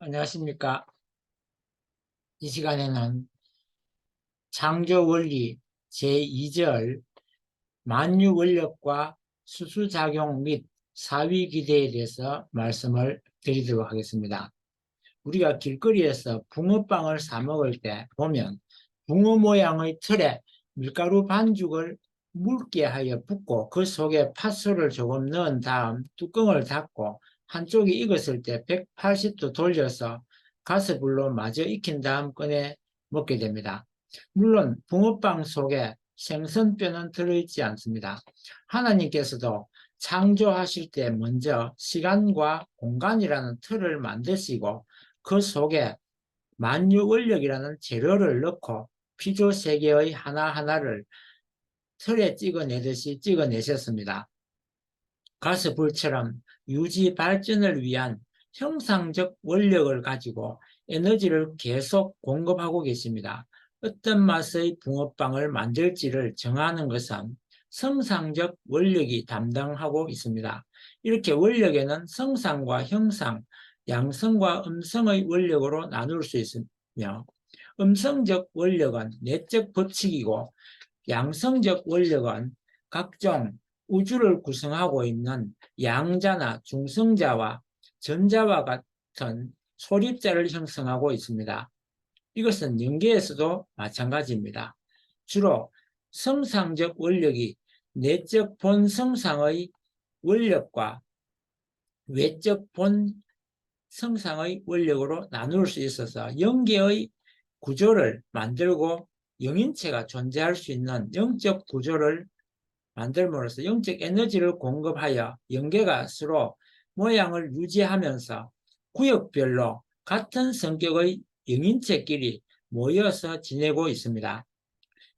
안녕하십니까. 이 시간에는 창조원리 제2절 만유원력과 수수작용 및 사위기대에 대해서 말씀을 드리도록 하겠습니다. 우리가 길거리에서 붕어빵을 사 먹을 때 보면 붕어 모양의 틀에 밀가루 반죽을 묽게 하여 붓고 그 속에 팥소를 조금 넣은 다음 뚜껑을 닫고 한쪽이 익었을 때 180도 돌려서 가스불로 마저 익힌 다음 꺼내 먹게 됩니다. 물론 붕어빵 속에 생선뼈는 들어있지 않습니다. 하나님께서도 창조하실 때 먼저 시간과 공간이라는 틀을 만드시고 그 속에 만유원력이라는 재료를 넣고 피조 세계의 하나하나를 틀에 찍어내듯이 찍어내셨습니다. 가스불처럼 유지 발전을 위한 형상적 원력을 가지고 에너지를 계속 공급하고 계십니다. 어떤 맛의 붕어빵을 만들지를 정하는 것은 성상적 원력이 담당하고 있습니다. 이렇게 원력에는 성상과 형상, 양성과 음성의 원력으로 나눌 수 있으며 음성적 원력은 내적 법칙이고 양성적 원력은 각종 우주를 구성하고 있는 양자나 중성자와 전자와 같은 소립자를 형성하고 있습니다. 이것은 연계에서도 마찬가지입니다. 주로 성상적 원력이 내적 본성상의 원력과 외적 본성상의 원력으로 나눌 수 있어서 영계의 구조를 만들고 영인체가 존재할 수 있는 영적 구조를 만들므로써 영적 에너지를 공급하여 영계가 서로 모양을 유지하면서 구역별로 같은 성격의 영인체끼리 모여서 지내고 있습니다.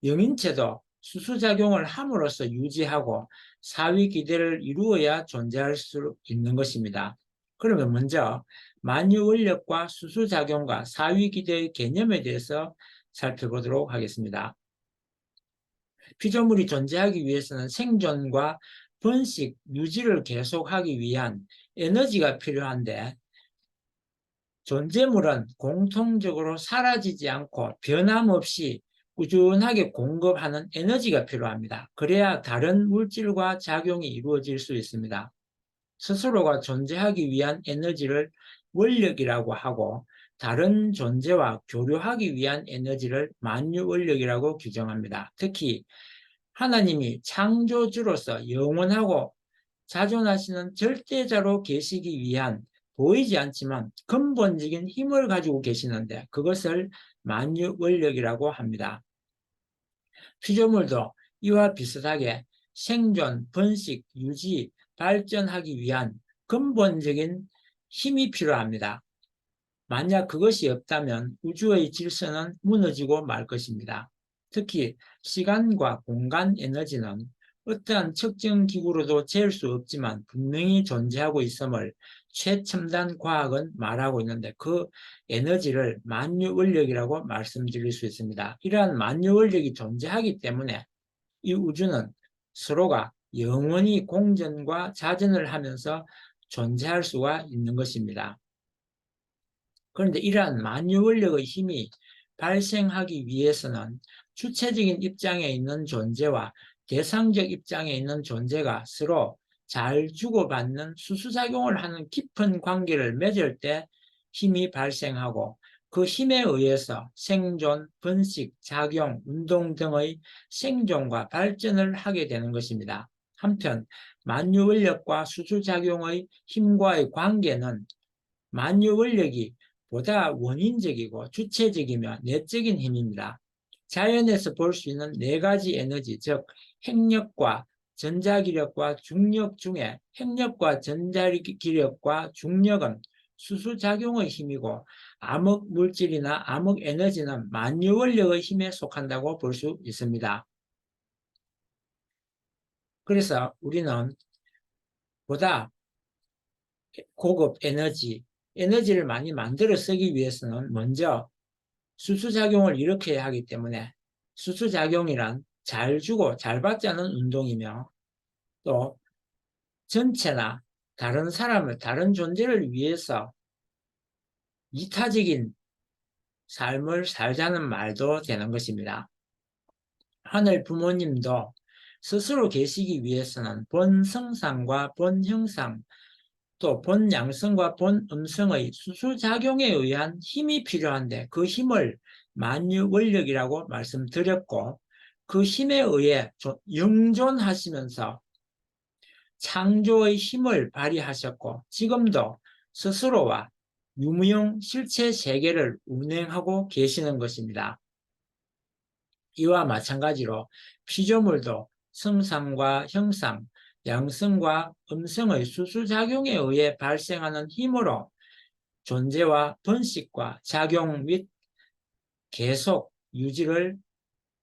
영인체도 수수작용을 함으로써 유지하고 사위기대를 이루어야 존재할 수 있는 것입니다. 그러면 먼저 만유원력과 수수작용과 사위기대의 개념에 대해서 살펴보도록 하겠습니다. 피조물이 존재하기 위해서는 생존과 번식, 유지를 계속하기 위한 에너지가 필요한데 존재물은 공통적으로 사라지지 않고 변함없이 꾸준하게 공급하는 에너지가 필요합니다. 그래야 다른 물질과 작용이 이루어질 수 있습니다. 스스로가 존재하기 위한 에너지를 원력이라고 하고 다른 존재와 교류하기 위한 에너지를 만유원력이라고 규정합니다. 특히 하나님이 창조주로서 영원하고 자존하시는 절대자로 계시기 위한 보이지 않지만 근본적인 힘을 가지고 계시는데 그것을 만유원력이라고 합니다. 피조물도 이와 비슷하게 생존, 번식, 유지, 발전하기 위한 근본적인 힘이 필요합니다. 만약 그것이 없다면 우주의 질서는 무너지고 말 것입니다. 특히 시간과 공간 에너지는 어떠한 측정 기구로도 잴 수 없지만 분명히 존재하고 있음을 최첨단 과학은 말하고 있는데 그 에너지를 만유원력이라고 말씀드릴 수 있습니다. 이러한 만유원력이 존재하기 때문에 이 우주는 서로가 영원히 공전과 자전을 하면서 존재할 수가 있는 것입니다. 그런데 이러한 만유원력의 힘이 발생하기 위해서는 주체적인 입장에 있는 존재와 대상적 입장에 있는 존재가 서로 잘 주고받는 수수작용을 하는 깊은 관계를 맺을 때 힘이 발생하고 그 힘에 의해서 생존, 번식, 작용, 운동 등의 생존과 발전을 하게 되는 것입니다. 한편 만유원력과 수수작용의 힘과의 관계는 만유원력이 보다 원인적이고 주체적이며 내적인 힘입니다. 자연에서 볼 수 있는 네 가지 에너지, 즉 핵력과 전자기력과 중력 중에 핵력과 전자기력과 중력은 수수작용의 힘이고 암흑 물질이나 암흑 에너지는 만유원력의 힘에 속한다고 볼 수 있습니다. 그래서 우리는 보다 고급 에너지를 많이 만들어 쓰기 위해서는 먼저 수수작용을 일으켜야 하기 때문에 수수작용이란 잘 주고 잘 받자는 운동이며 또 전체나 다른 사람을, 다른 존재를 위해서 이타적인 삶을 살자는 말도 되는 것입니다. 하늘 부모님도 스스로 계시기 위해서는 본성상과 본형상, 또 본양성과 본음성의 수수작용에 의한 힘이 필요한데 그 힘을 만유원력이라고 말씀드렸고, 그 힘에 의해 영존하시면서 창조의 힘을 발휘하셨고, 지금도 스스로와 유무형 실체 세계를 운행하고 계시는 것입니다. 이와 마찬가지로 피조물도 성상과 형상, 양성과 음성의 수수작용에 의해 발생하는 힘으로 존재와 번식과 작용 및 계속 유지를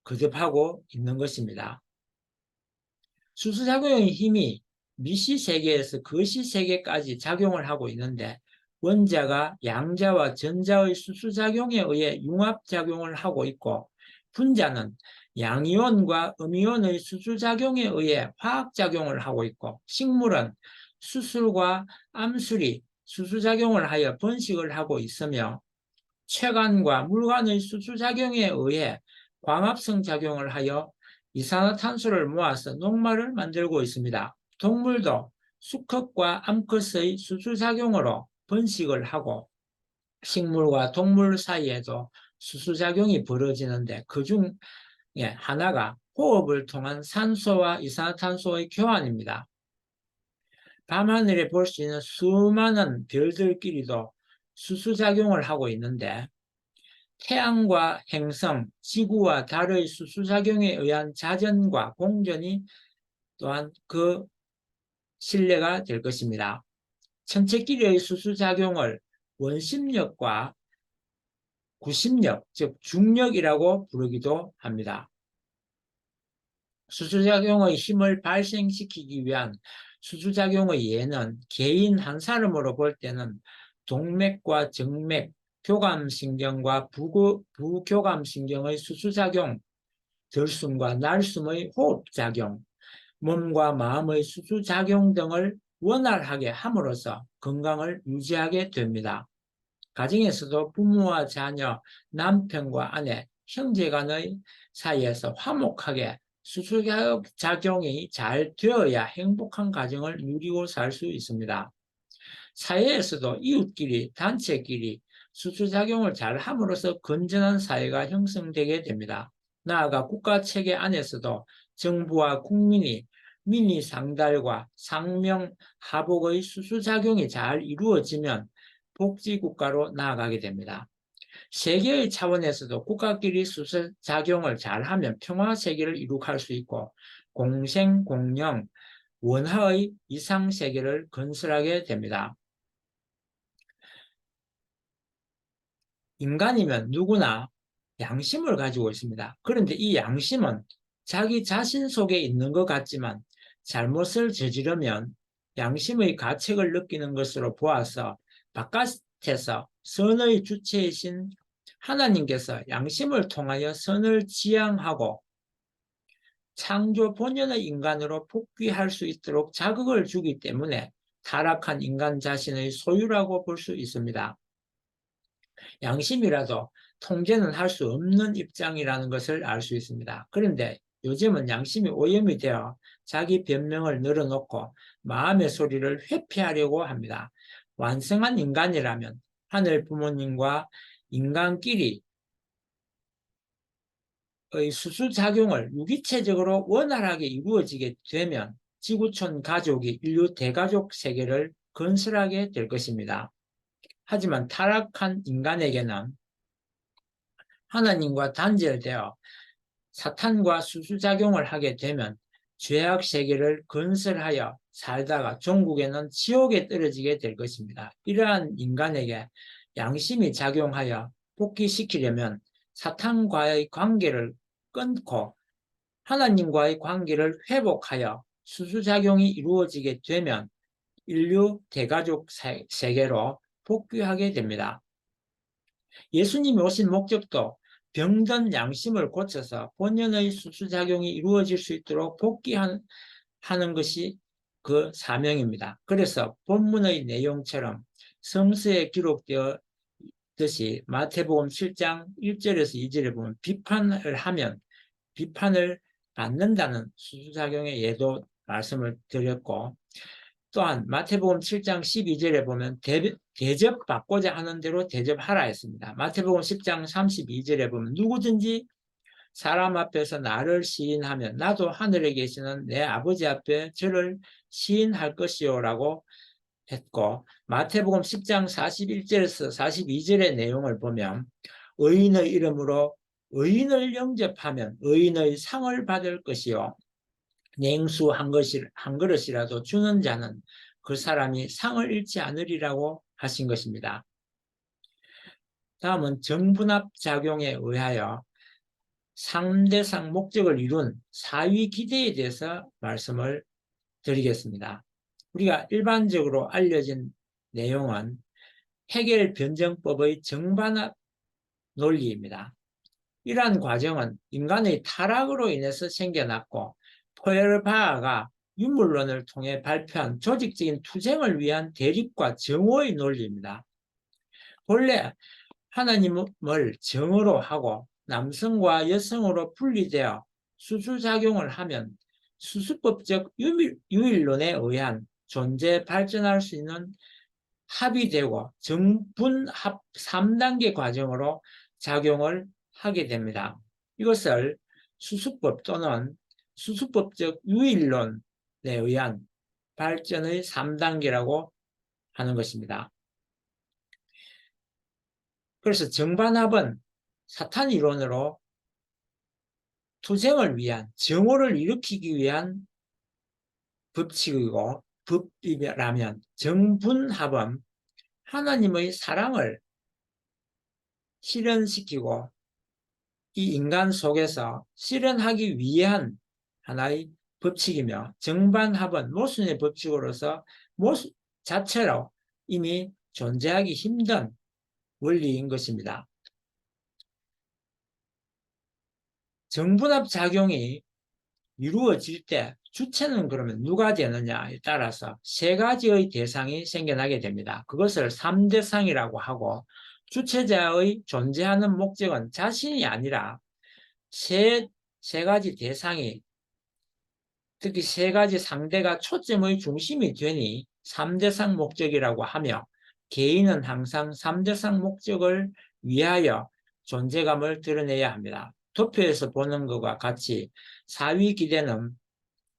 거듭하고 있는 것입니다. 수수작용의 힘이 미시세계에서 거시세계까지 작용을 하고 있는데, 원자가 양자와 전자의 수수작용에 의해 융합작용을 하고 있고, 분자는 양이온과 음이온의 수수작용에 의해 화학작용을 하고 있고, 식물은 수술과 암술이 수수작용을 하여 번식을 하고 있으며, 체관과 물관의 수수작용에 의해 광합성 작용을 하여 이산화탄소를 모아서 녹말을 만들고 있습니다. 동물도 수컷과 암컷의 수수작용으로 번식을 하고, 식물과 동물 사이에도 수수작용이 벌어지는데, 그 중에 하나가 호흡을 통한 산소와 이산화탄소의 교환입니다. 밤하늘에 볼 수 있는 수많은 별들끼리도 수수작용을 하고 있는데, 태양과 행성, 지구와 달의 수수작용에 의한 자전과 공전이 또한 그 신뢰가 될 것입니다. 천체끼리의 수수작용을 원심력과 구심력, 즉 중력이라고 부르기도 합니다. 수수작용의 힘을 발생시키기 위한 수수작용의 예는 개인 한 사람으로 볼 때는 동맥과 정맥, 교감신경과 부교감신경의 수수작용, 들숨과 날숨의 호흡작용, 몸과 마음의 수수작용 등을 원활하게 함으로써 건강을 유지하게 됩니다. 가정에서도 부모와 자녀, 남편과 아내, 형제 간의 사이에서 화목하게 수수작용이 잘 되어야 행복한 가정을 누리고 살 수 있습니다. 사회에서도 이웃끼리, 단체끼리 수수작용을 잘 함으로써 건전한 사회가 형성되게 됩니다. 나아가 국가체계 안에서도 정부와 국민이 민의 상달과 상명하복의 수수작용이 잘 이루어지면 복지국가로 나아가게 됩니다. 세계의 차원에서도 국가끼리 수수작용을 잘하면 평화세계를 이룩할 수 있고, 공생, 공영, 원화의 이상세계를 건설하게 됩니다. 인간이면 누구나 양심을 가지고 있습니다. 그런데 이 양심은 자기 자신 속에 있는 것 같지만, 잘못을 저지르면 양심의 가책을 느끼는 것으로 보아서 바깥에서 선의 주체이신 하나님께서 양심을 통하여 선을 지향하고 창조 본연의 인간으로 복귀할 수 있도록 자극을 주기 때문에 타락한 인간 자신의 소유라고 볼 수 있습니다. 양심이라도 통제는 할 수 없는 입장이라는 것을 알 수 있습니다. 그런데 요즘은 양심이 오염이 되어 자기 변명을 늘어놓고 마음의 소리를 회피하려고 합니다. 완성한 인간이라면 하늘 부모님과 인간끼리 의 수수작용을 유기체적으로 원활하게 이루어지게 되면 지구촌 가족이 인류 대가족 세계를 건설하게 될 것입니다. 하지만 타락한 인간에게는 하나님과 단절되어 사탄과 수수작용을 하게 되면 죄악 세계를 건설하여 살다가 종국에는 지옥에 떨어지게 될 것입니다. 이러한 인간에게 양심이 작용하여 복귀시키려면 사탄과의 관계를 끊고 하나님과의 관계를 회복하여 수수작용이 이루어지게 되면 인류 대가족 세계로 복귀하게 됩니다. 예수님이 오신 목적도 병든 양심을 고쳐서 본연의 수수작용이 이루어질 수 있도록 복귀하는 것이 그 사명입니다. 그래서 본문의 내용처럼 성서에 기록되어 듯이 마태복음 7장 1절에서 2절에 보면 비판을 하면 비판을 받는다는 수수작용의 예도 말씀을 드렸고, 또한 마태복음 7장 12절에 보면 대접받고자 하는 대로 대접하라 했습니다. 마태복음 10장 32절에 보면 누구든지 사람 앞에서 나를 시인하면 나도 하늘에 계시는 내 아버지 앞에 저를 시인할 것이요 라고 했고, 마태복음 10장 41절에서 42절의 내용을 보면 의인의 이름으로 의인을 영접하면 의인의 상을 받을 것이요 냉수 한 그릇이라도 주는 자는 그 사람이 상을 잃지 않으리라고 하신 것입니다. 다음은 정분합작용에 의하여 상대상 목적을 이룬 사위기대에 대해서 말씀을 드리겠습니다. 우리가 일반적으로 알려진 내용은 해겔 변정법의 정반합 논리입니다. 이러한 과정은 인간의 타락으로 인해서 생겨났고 포에르바하가 유물론을 통해 발표한 조직적인 투쟁을 위한 대립과 정오의 논리입니다. 본래 하나님을 정으로 하고 남성과 여성으로 분리되어 수수작용을 하면 수수법적 유일론에 의한 존재 발전할 수 있는 합의되고 정분합 3단계 과정으로 작용을 하게 됩니다. 이것을 수수법 또는 수수법적 유일론에 의한 발전의 3단계라고 하는 것입니다. 그래서 정반합은 사탄 이론으로 투쟁을 위한, 정오를 일으키기 위한 법칙이고, 법이라면 정분합은 하나님의 사랑을 실현시키고 이 인간 속에서 실현하기 위한 하나의 법칙이며, 정반합은 모순의 법칙으로서 모순 자체로 이미 존재하기 힘든 원리인 것입니다. 정분합 작용이 이루어질 때 주체는 그러면 누가 되느냐에 따라서 세 가지의 대상이 생겨나게 됩니다. 그것을 3대상이라고 하고, 주체자의 존재하는 목적은 자신이 아니라 세 가지 대상이, 특히 세 가지 상대가 초점의 중심이 되니 3대상 목적이라고 하며, 개인은 항상 3대상 목적을 위하여 존재감을 드러내야 합니다. 도표에서 보는 것과 같이 사위기대는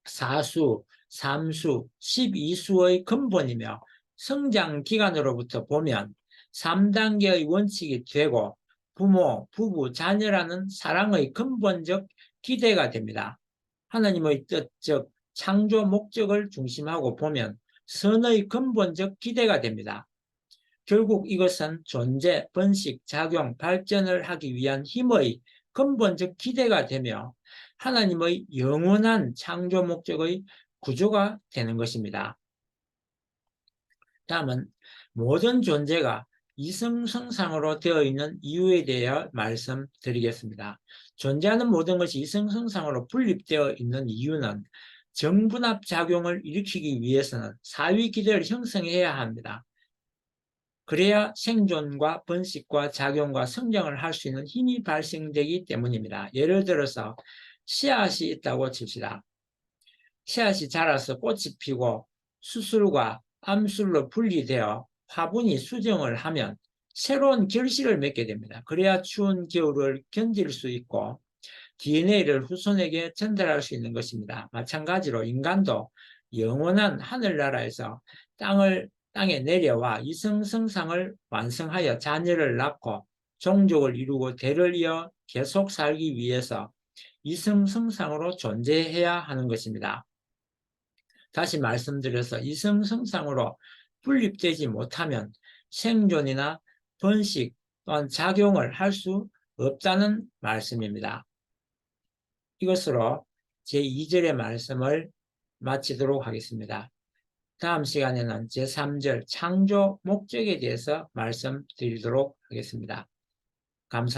사수, 삼수, 12수의 근본이며 성장 기간으로부터 보면 3단계의 원칙이 되고 부모, 부부, 자녀라는 사랑의 근본적 기대가 됩니다. 하나님의 뜻, 즉 창조 목적을 중심하고 보면 선의 근본적 기대가 됩니다. 결국 이것은 존재, 번식, 작용, 발전을 하기 위한 힘의 근본적 기대가 되며 하나님의 영원한 창조 목적의 구조가 되는 것입니다. 다음은 모든 존재가 이성성상으로 되어 있는 이유에 대해 말씀드리겠습니다. 존재하는 모든 것이 이성성상으로 분립되어 있는 이유는 정분합 작용을 일으키기 위해서는 사위기대를 형성해야 합니다. 그래야 생존과 번식과 작용과 성장을 할 수 있는 힘이 발생되기 때문입니다. 예를 들어서 씨앗이 있다고 칩시다. 씨앗이 자라서 꽃이 피고 수술과 암술로 분리되어 화분이 수정을 하면 새로운 결실을 맺게 됩니다. 그래야 추운 겨울을 견딜 수 있고 DNA를 후손에게 전달할 수 있는 것입니다. 마찬가지로 인간도 영원한 하늘나라에서 땅에 내려와 이성성상을 완성하여 자녀를 낳고 종족을 이루고 대를 이어 계속 살기 위해서 이성성상으로 존재해야 하는 것입니다. 다시 말씀드려서 이성성상으로 분립되지 못하면 생존이나 번식 또한 작용을 할 수 없다는 말씀입니다. 이것으로 제2절의 말씀을 마치도록 하겠습니다. 다음 시간에는 제3절 창조 목적에 대해서 말씀드리도록 하겠습니다. 감사합니다.